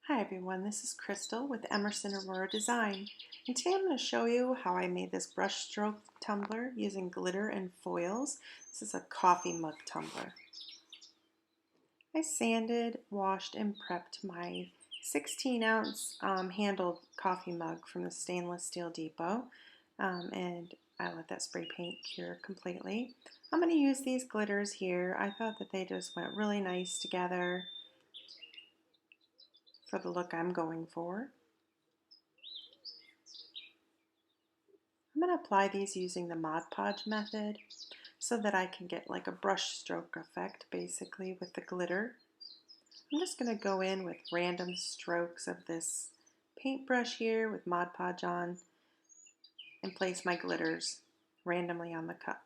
Hi everyone, this is Crystal with Emerson Aurora Design, and today I'm going to show you how I made this brushstroke tumbler using glitter and foils. This is a coffee mug tumbler. I sanded, washed, and prepped my 16-ounce handled coffee mug from the Stainless Steel Depot, and I let that spray paint cure completely. I'm going to use these glitters here. I thought that they just went really nice together for the look I'm going for. I'm going to apply these using the Mod Podge method so that I can get like a brush stroke effect basically with the glitter. I'm just going to go in with random strokes of this paintbrush here with Mod Podge on and place my glitters randomly on the cup.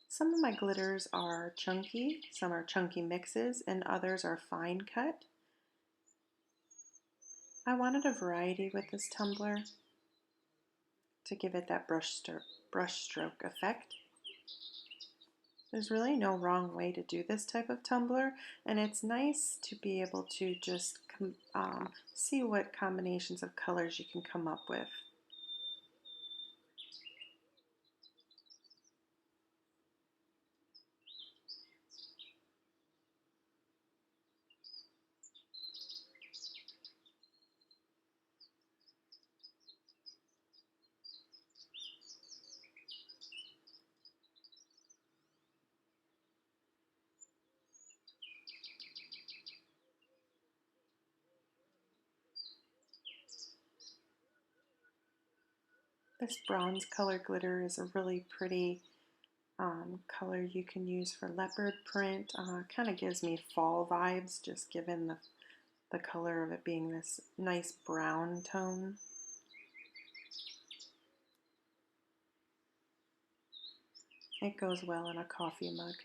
Some of my glitters are chunky, some are chunky mixes, and others are fine cut. I wanted a variety with this tumbler to give it that brush stroke effect. There's really no wrong way to do this type of tumbler, and it's nice to be able to just see what combinations of colors you can come up with. This bronze color glitter is a really pretty color you can use for leopard print. Kind of gives me fall vibes, just given the color of it being this nice brown tone. It goes well in a coffee mug.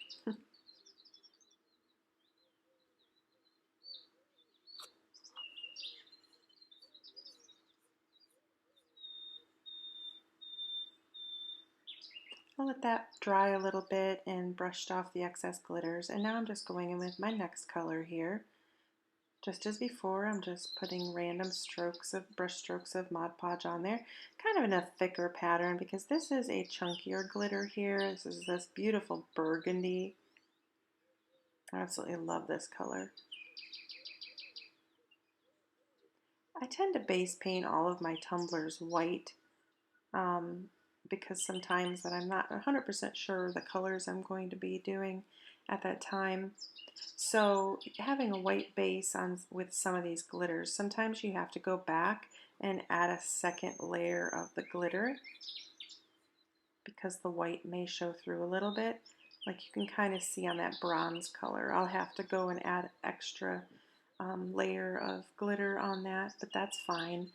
I'll let that dry a little bit and brushed off the excess glitters, and now I'm just going in with my next color here. Just as before, I'm just putting random brush strokes of Mod Podge on there, kind of in a thicker pattern because this is a chunkier glitter here. This is this beautiful burgundy. I absolutely love this color. I tend to base paint all of my tumblers white because sometimes that I'm not 100% sure the colors I'm going to be doing at that time. So having a white base on with some of these glitters, sometimes you have to go back and add a second layer of the glitter because the white may show through a little bit. Like you can kind of see on that bronze color. I'll have to go and add extra layer of glitter on that, but that's fine.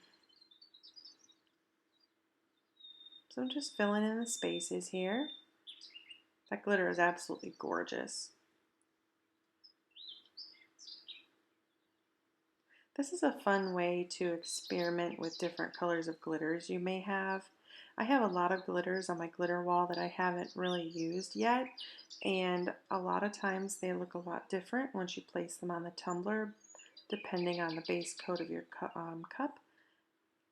So I'm just filling in the spaces here. That glitter is absolutely gorgeous. This is a fun way to experiment with different colors of glitters you may have. I have a lot of glitters on my glitter wall that I haven't really used yet, and a lot of times they look a lot different once you place them on the tumbler depending on the base coat of your cup.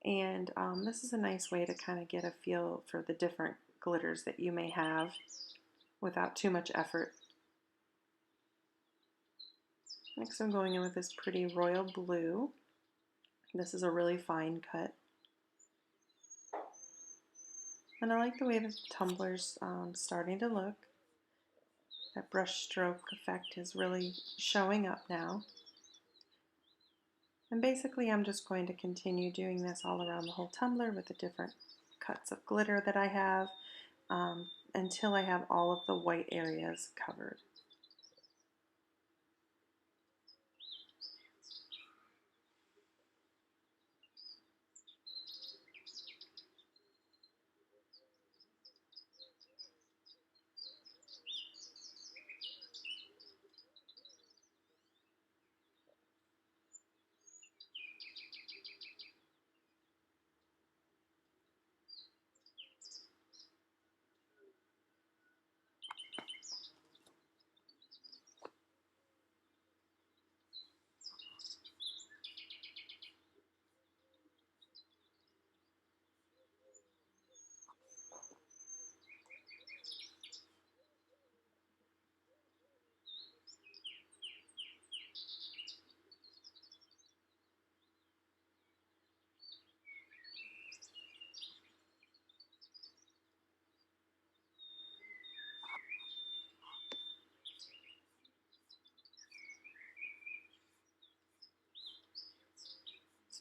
And this is a nice way to kind of get a feel for the different glitters that you may have without too much effort. Next I'm going in with this pretty royal blue. This is a really fine cut. And I like the way the tumbler's starting to look. That brush stroke effect is really showing up now. And basically I'm just going to continue doing this all around the whole tumbler with the different cuts of glitter that I have until I have all of the white areas covered.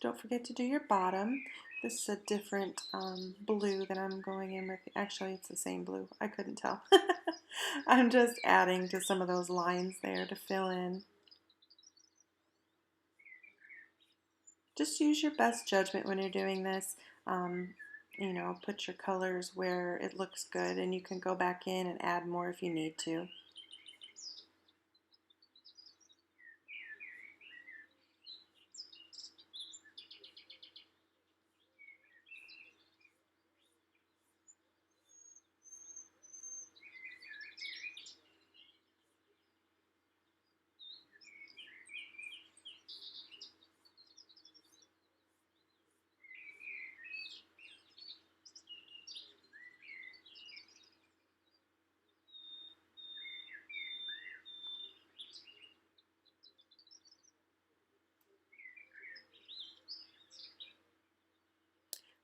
Don't forget to do your bottom. This is a different blue that I'm going in with. Actually, it's the same blue. I couldn't tell. I'm just adding to some of those lines there to fill in. Just use your best judgment when you're doing this. You know, put your colors where it looks good, and you can go back in and add more if you need to.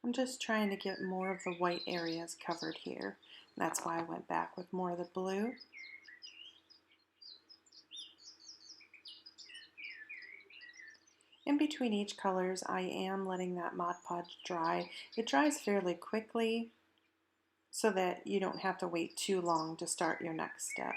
I'm just trying to get more of the white areas covered here. That's why I went back with more of the blue. In between each colors, I am letting that Mod Podge dry. It dries fairly quickly so that you don't have to wait too long to start your next step.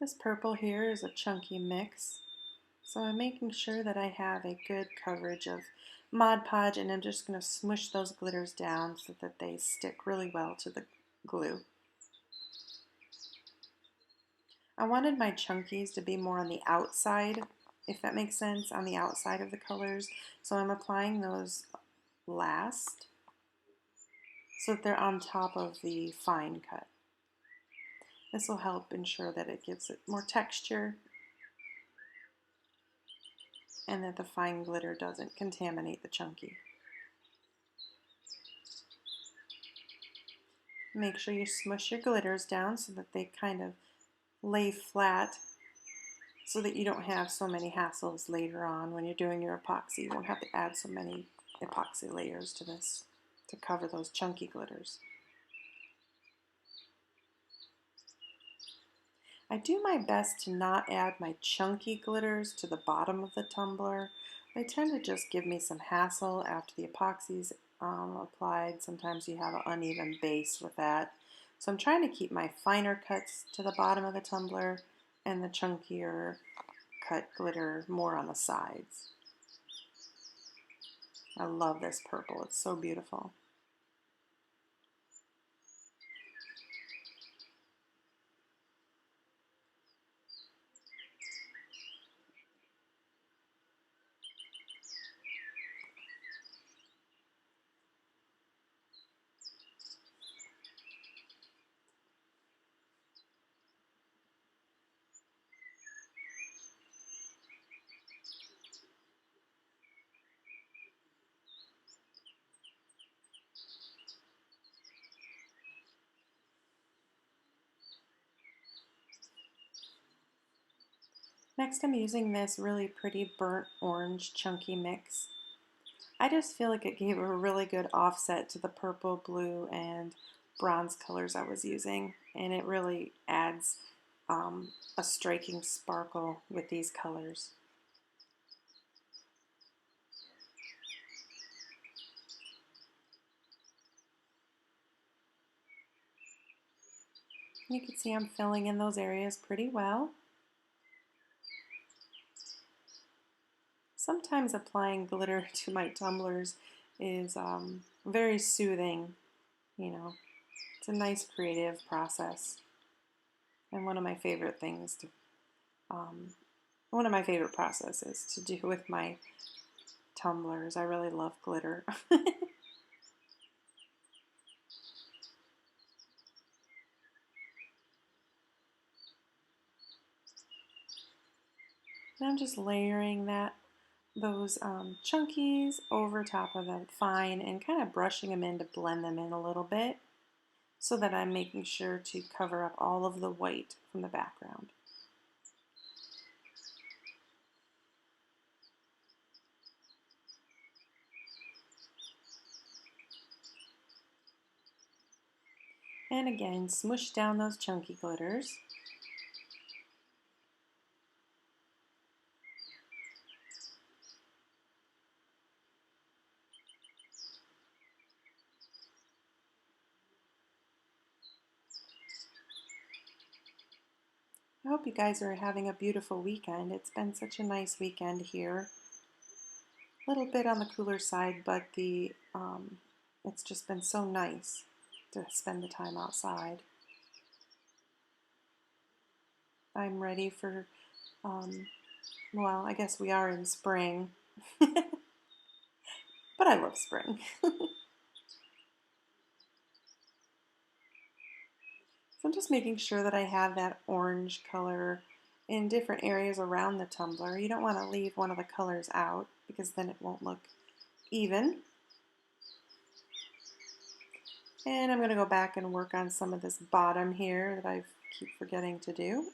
This purple here is a chunky mix, so I'm making sure that I have a good coverage of Mod Podge, and I'm just going to smush those glitters down so that they stick really well to the glue. I wanted my chunkies to be more on the outside, if that makes sense, on the outside of the colors, so I'm applying those last so that they're on top of the fine cut. This will help ensure that it gives it more texture and that the fine glitter doesn't contaminate the chunky. Make sure you smush your glitters down so that they kind of lay flat so that you don't have so many hassles later on when you're doing your epoxy. You won't have to add so many epoxy layers to this to cover those chunky glitters. I do my best to not add my chunky glitters to the bottom of the tumbler. They tend to just give me some hassle after the epoxy's applied. Sometimes you have an uneven base with that. So I'm trying to keep my finer cuts to the bottom of the tumbler and the chunkier cut glitter more on the sides. I love this purple. It's so beautiful. Next, I'm using this really pretty burnt orange chunky mix. I just feel like it gave a really good offset to the purple, blue, and bronze colors I was using, and it really adds a striking sparkle with these colors. You can see I'm filling in those areas pretty well. Sometimes applying glitter to my tumblers is very soothing, you know. It's a nice creative process, and one of my favorite things to, one of my favorite processes to do with my tumblers. I really love glitter. And I'm just layering that those chunkies over top of the fine and kind of brushing them in to blend them in a little bit so that I'm making sure to cover up all of the white from the background. And again, smush down those chunky glitters. I hope you guys are having a beautiful weekend. It's been such a nice weekend here. A little bit on the cooler side, but it's just been so nice to spend the time outside. I'm ready for, well, I guess we are in spring, but I love spring. So I'm just making sure that I have that orange color in different areas around the tumbler. You don't want to leave one of the colors out because then it won't look even. And I'm going to go back and work on some of this bottom here that I keep forgetting to do.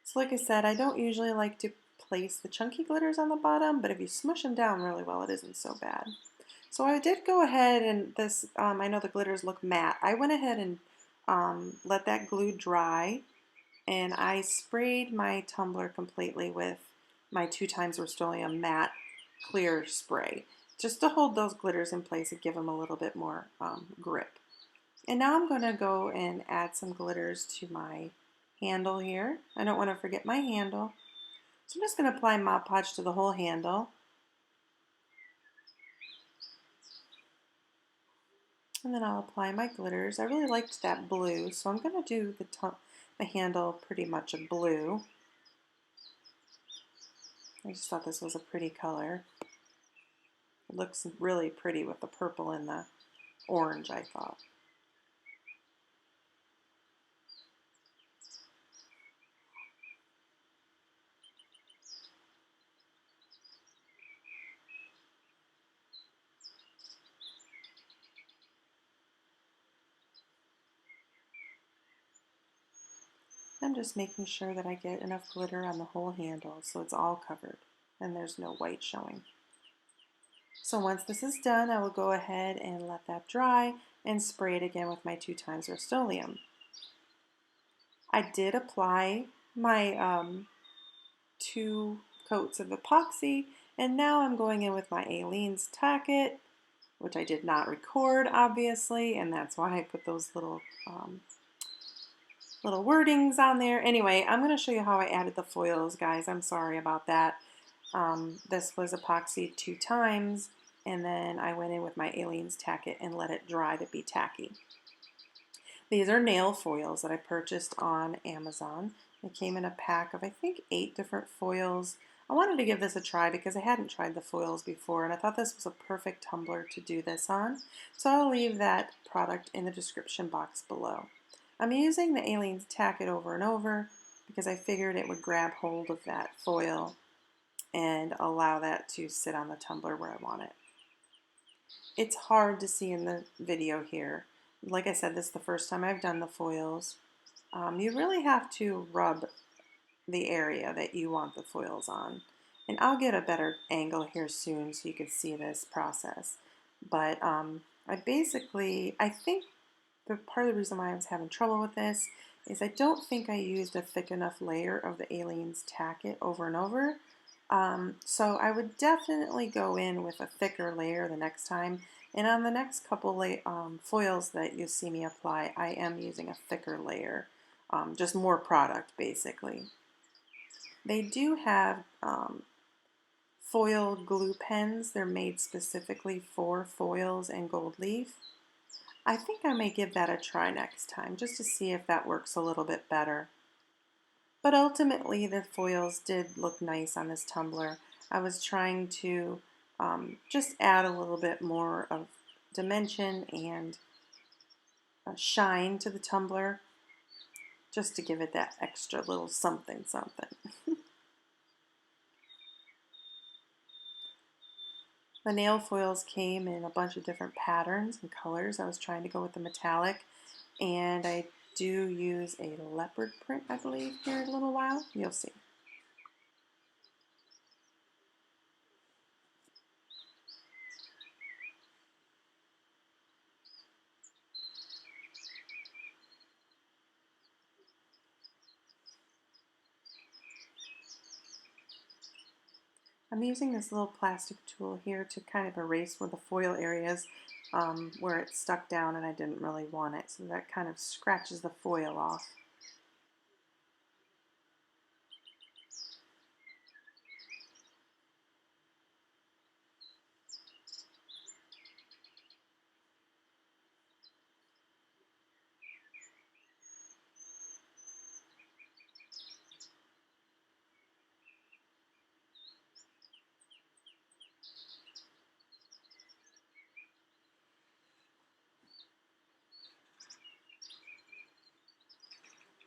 So like I said, I don't usually like to place the chunky glitters on the bottom, but if you smush them down really well, it isn't so bad. So I did go ahead and this, I know the glitters look matte. I went ahead and let that glue dry, and I sprayed my tumbler completely with my 2x Rust-Oleum matte clear spray, just to hold those glitters in place and give them a little bit more grip. And now I'm going to go and add some glitters to my handle here. I don't want to forget my handle. So I'm just going to apply Mod Podge to the whole handle. And then I'll apply my glitters. I really liked that blue, so I'm going to do the handle pretty much a blue. I just thought this was a pretty color. It looks really pretty with the purple and the orange, I thought. I'm just making sure that I get enough glitter on the whole handle so it's all covered and there's no white showing. So once this is done, I will go ahead and let that dry and spray it again with my 2x Rust-Oleum. I did apply my 2 coats of epoxy, and now I'm going in with my Alene's Tack, which I did not record obviously, and that's why I put those little wordings on there. Anyway, I'm going to show you how I added the foils, guys. I'm sorry about that. This was epoxy 2 times, and then I went in with my Alene's Tack and let it dry to be tacky. These are nail foils that I purchased on Amazon. They came in a pack of, I think, 8 different foils. I wanted to give this a try because I hadn't tried the foils before, and I thought this was a perfect tumbler to do this on. So I'll leave that product in the description box below. I'm using the Alene's Tack It over and over because I figured it would grab hold of that foil and allow that to sit on the tumbler where I want it. It's hard to see in the video here. Like I said, this is the first time I've done the foils. You really have to rub the area that you want the foils on. And I'll get a better angle here soon so you can see this process. But I think the part of the reason why I was having trouble with this is I don't think I used a thick enough layer of the Alene's Tack It over and over. So I would definitely go in with a thicker layer the next time. And on the next couple foils that you see me apply, I am using a thicker layer, just more product basically. They do have foil glue pens. They're made specifically for foils and gold leaf. I think I may give that a try next time just to see if that works a little bit better. But ultimately the foils did look nice on this tumbler. I was trying to just add a little bit more of dimension and shine to the tumbler, just to give it that extra little something something. The nail foils came in a bunch of different patterns and colors. I was trying to go with the metallic, and I do use a leopard print, I believe, here in a little while. You'll see. I'm using this little plastic tool here to kind of erase where the foil areas where it stuck down and I didn't really want it. So that kind of scratches the foil off.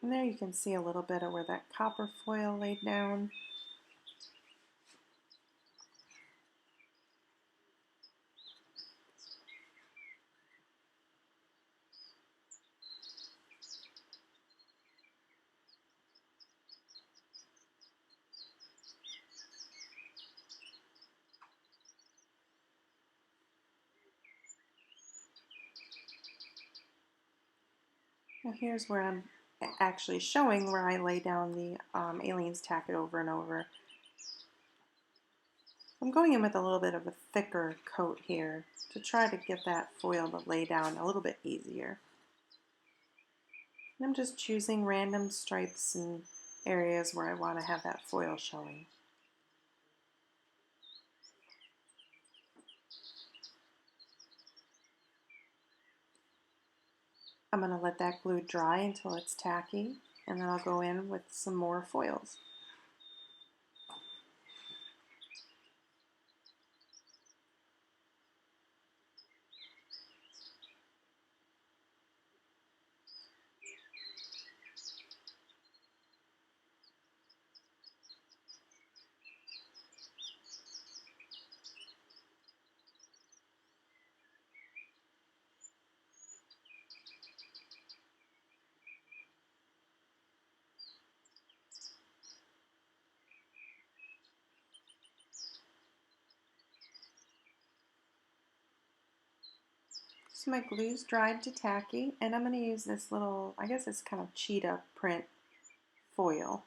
And there you can see a little bit of where that copper foil laid down. Now here's where I'm actually showing where I lay down the Alene's Tack It over and over. I'm going in with a little bit of a thicker coat here to try to get that foil to lay down a little bit easier. And I'm just choosing random stripes and areas where I want to have that foil showing. I'm going to let that glue dry until it's tacky, and then I'll go in with some more foils. So my glue's dried to tacky, and I'm going to use this little, I guess it's kind of cheetah print foil.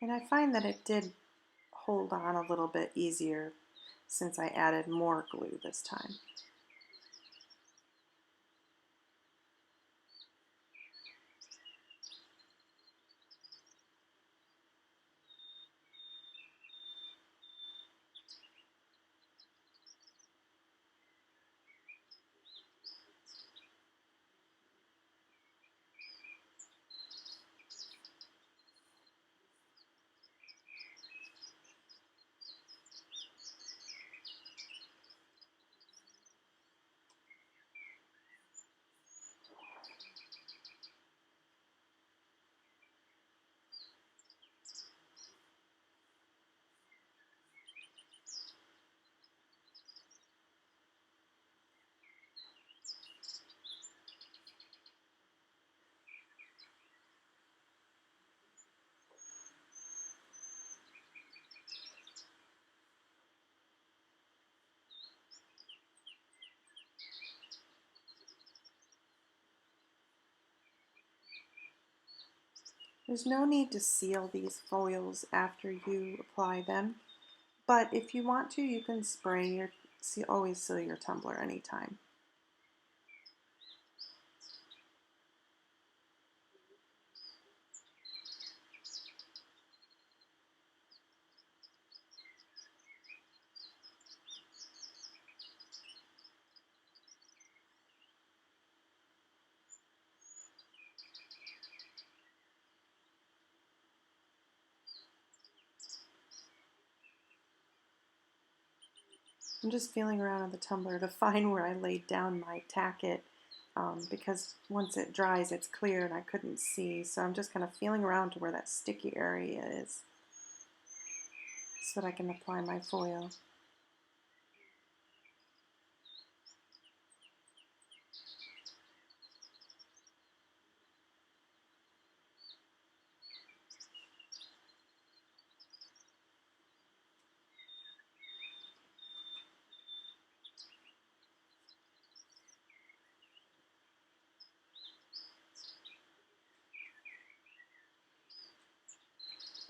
And I find that it did hold on a little bit easier since I added more glue this time. There's no need to seal these foils after you apply them, but if you want to, you can spray your, always seal your tumbler anytime. I'm just feeling around on the tumbler to find where I laid down my tack it because once it dries it's clear and I couldn't see, so I'm just kind of feeling around to where that sticky area is so that I can apply my foil.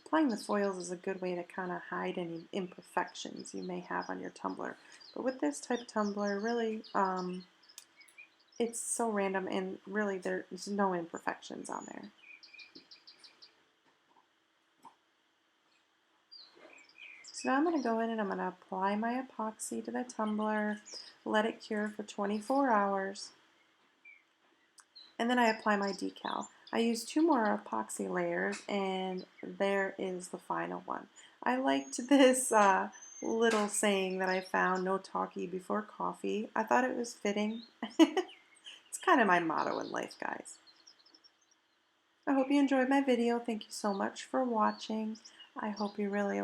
Applying the foils is a good way to kind of hide any imperfections you may have on your tumbler. But with this type of tumbler, really, it's so random and really there's no imperfections on there. So now I'm going to go in and I'm going to apply my epoxy to the tumbler, let it cure for 24 hours, and then I apply my decal. I use 2 more epoxy layers and there is the final one. I liked this little saying that I found, no talkie before coffee. I thought it was fitting. It's kind of my motto in life, guys. I hope you enjoyed my video. Thank you so much for watching. I really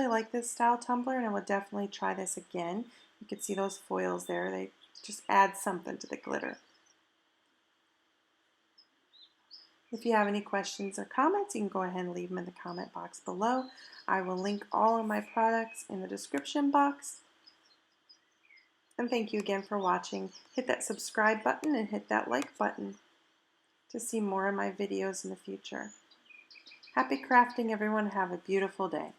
like this style tumbler and I will definitely try this again. You can see those foils there. They just add something to the glitter. If you have any questions or comments, you can go ahead and leave them in the comment box below. I will link all of my products in the description box. And thank you again for watching. Hit that subscribe button and hit that like button to see more of my videos in the future. Happy crafting, everyone. Have a beautiful day.